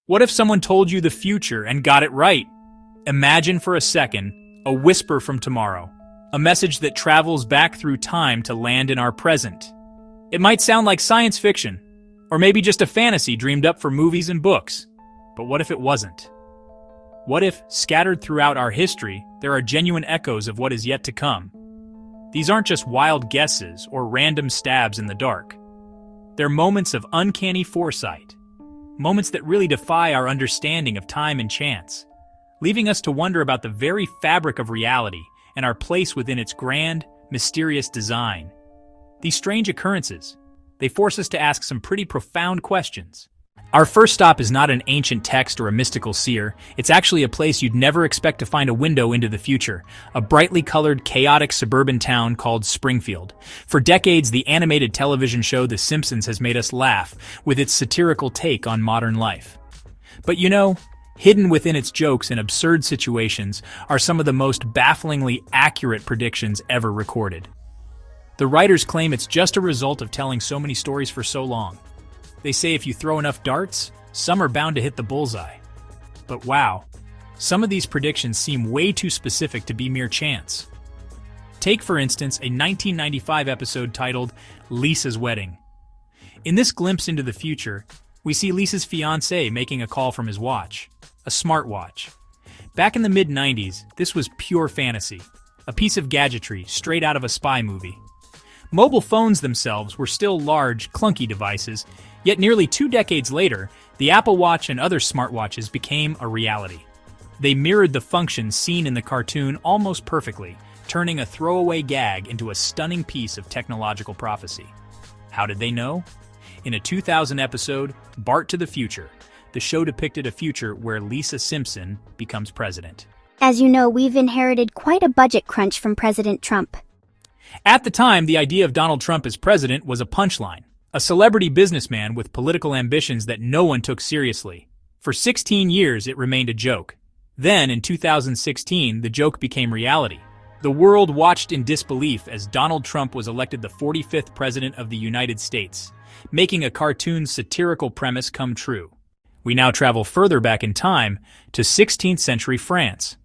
What if someone told you the future and got it right? Imagine for a second a whisper from tomorrow, a message that travels back through time to land in our present. It might sound like science fiction, or maybe just a fantasy dreamed up for movies and books. But what if it wasn't? What if, scattered throughout our history, there are genuine echoes of what is yet to come? These aren't just wild guesses or random stabs in the dark. They're moments of uncanny foresight, moments that really defy our understanding of time and chance, leaving us to wonder about the very fabric of reality and our place within its grand, mysterious design. These strange occurrences, they force us to ask some pretty profound questions. Our first stop is not an ancient text or a mystical seer. It's actually a place you'd never expect to find a window into the future, a brightly colored, chaotic suburban town called Springfield. For decades, the animated television show The Simpsons has made us laugh with its satirical take on modern life. But you know, hidden within its jokes and absurd situations are some of the most bafflingly accurate predictions ever recorded. The writers claim it's just a result of telling so many stories for so long. They say if you throw enough darts, some are bound to hit the bullseye. But wow, some of these predictions seem way too specific to be mere chance. Take, for instance, a 1995 episode titled Lisa's Wedding. In this glimpse into the future, we see Lisa's fiancé making a call from his watch, a smartwatch. Back in the mid-90s, this was pure fantasy, a piece of gadgetry straight out of a spy movie. Mobile phones themselves were still large, clunky devices, yet nearly 2 decades later, the Apple Watch and other smartwatches became a reality. They mirrored the functions seen in the cartoon almost perfectly, turning a throwaway gag into a stunning piece of technological prophecy. How did they know? In a 2000 episode, Bart to the Future, the show depicted a future where Lisa Simpson becomes president. As you know, we've inherited quite a budget crunch from President Trump. At the time, the idea of Donald Trump as president was a punchline, a celebrity businessman with political ambitions that no one took seriously. For 16 years, it remained a joke. Then, in 2016, the joke became reality. The world watched in disbelief as Donald Trump was elected the 45th president of the United States, making a cartoon's satirical premise come true. We now travel further back in time to 16th century France.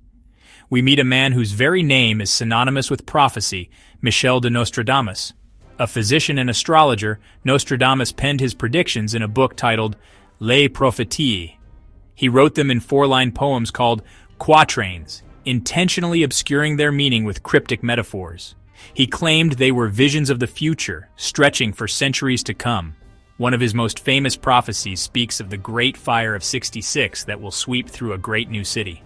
We meet a man whose very name is synonymous with prophecy, Michel de Nostradamus. A physician and astrologer, Nostradamus penned his predictions in a book titled Les Prophéties. He wrote them in 4-line poems called quatrains, intentionally obscuring their meaning with cryptic metaphors. He claimed they were visions of the future, stretching for centuries to come. One of his most famous prophecies speaks of the Great Fire of '66 that will sweep through a great new city.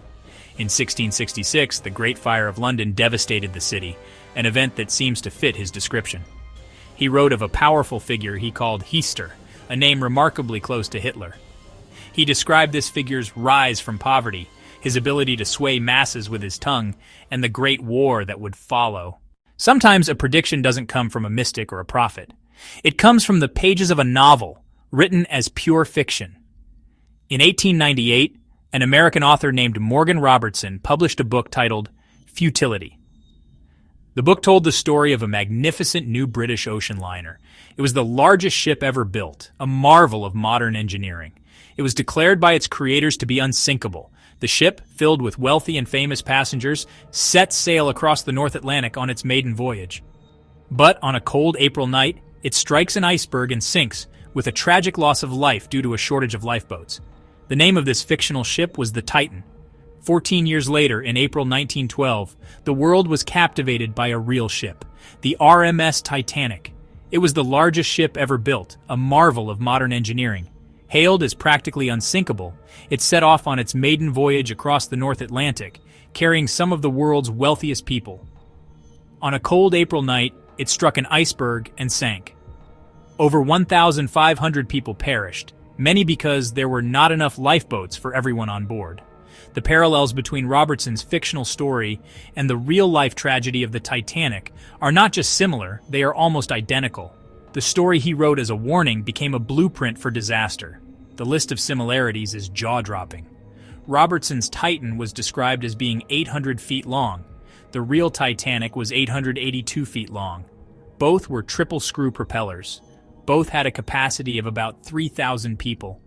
In 1666, the Great Fire of London devastated the city, an event that seems to fit his description. He wrote of a powerful figure he called Hiester, a name remarkably close to Hitler. He described this figure's rise from poverty, his ability to sway masses with his tongue, and the great war that would follow. Sometimes a prediction doesn't come from a mystic or a prophet. It comes from the pages of a novel, written as pure fiction. In 1898, an American author named Morgan Robertson published a book titled Futility. The book told the story of a magnificent new British ocean liner. It was the largest ship ever built, a marvel of modern engineering. It was declared by its creators to be unsinkable. The ship, filled with wealthy and famous passengers, set sail across the North Atlantic on its maiden voyage. But on a cold April night, it strikes an iceberg and sinks, with a tragic loss of life due to a shortage of lifeboats. The name of this fictional ship was the Titan. 14 years later, in April 1912, the world was captivated by a real ship, the RMS Titanic. It was the largest ship ever built, a marvel of modern engineering. Hailed as practically unsinkable, it set off on its maiden voyage across the North Atlantic, carrying some of the world's wealthiest people. On a cold April night, it struck an iceberg and sank. Over 1,500 people perished, many because there were not enough lifeboats for everyone on board. The parallels between Robertson's fictional story and the real-life tragedy of the Titanic are not just similar, they are almost identical. The story he wrote as a warning became a blueprint for disaster. The list of similarities is jaw-dropping. Robertson's Titan was described as being 800 feet long. The real Titanic was 882 feet long. Both were triple-screw propellers. Both had a capacity of about 3,000 people.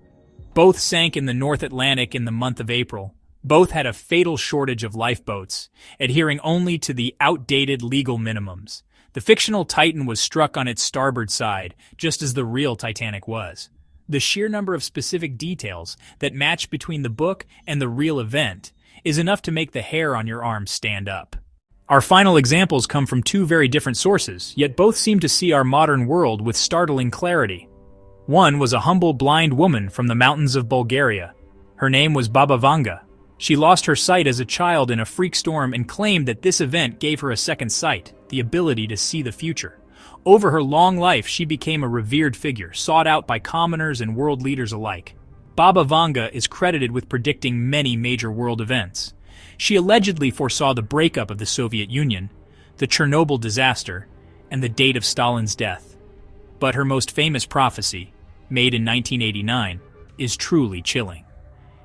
Both sank in the North Atlantic in the month of April. Both had a fatal shortage of lifeboats, adhering only to the outdated legal minimums. The fictional Titan was struck on its starboard side, just as the real Titanic was. The sheer number of specific details that match between the book and the real event is enough to make the hair on your arm stand up. Our final examples come from two very different sources, yet both seem to see our modern world with startling clarity. One was a humble blind woman from the mountains of Bulgaria. Her name was Baba Vanga. She lost her sight as a child in a freak storm and claimed that this event gave her a second sight, the ability to see the future. Over her long life, she became a revered figure, sought out by commoners and world leaders alike. Baba Vanga is credited with predicting many major world events. She allegedly foresaw the breakup of the Soviet Union, the Chernobyl disaster, and the date of Stalin's death. But her most famous prophecy, made in 1989, is truly chilling.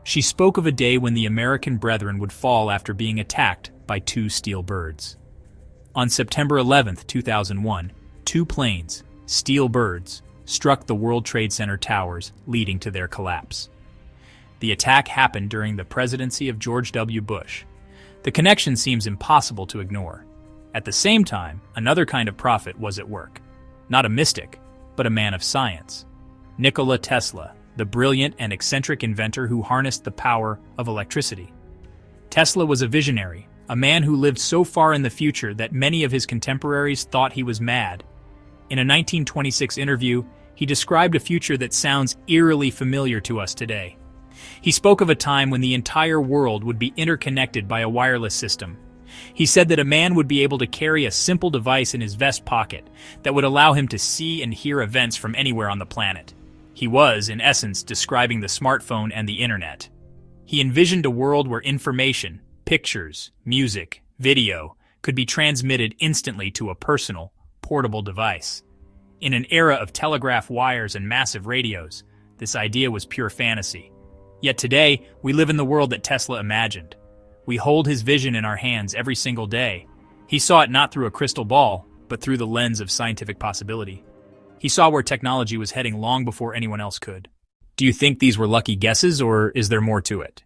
She spoke of a day when the American brethren would fall after being attacked by two steel birds. On September 11, 2001, two planes, steel birds, struck the World Trade Center towers, leading to their collapse. The attack happened during the presidency of George W. Bush. The connection seems impossible to ignore. At the same time, another kind of prophet was at work. Not a mystic, but a man of science. Nikola Tesla, the brilliant and eccentric inventor who harnessed the power of electricity. Tesla was a visionary, a man who lived so far in the future that many of his contemporaries thought he was mad. In a 1926 interview, he described a future that sounds eerily familiar to us today. He spoke of a time when the entire world would be interconnected by a wireless system. He said that a man would be able to carry a simple device in his vest pocket that would allow him to see and hear events from anywhere on the planet. He was, in essence, describing the smartphone and the internet. He envisioned a world where information, pictures, music, video could be transmitted instantly to a personal, portable device. In an era of telegraph wires and massive radios, this idea was pure fantasy. Yet today, we live in the world that Tesla imagined. We hold his vision in our hands every single day. He saw it not through a crystal ball, but through the lens of scientific possibility. He saw where technology was heading long before anyone else could. Do you think these were lucky guesses, or is there more to it?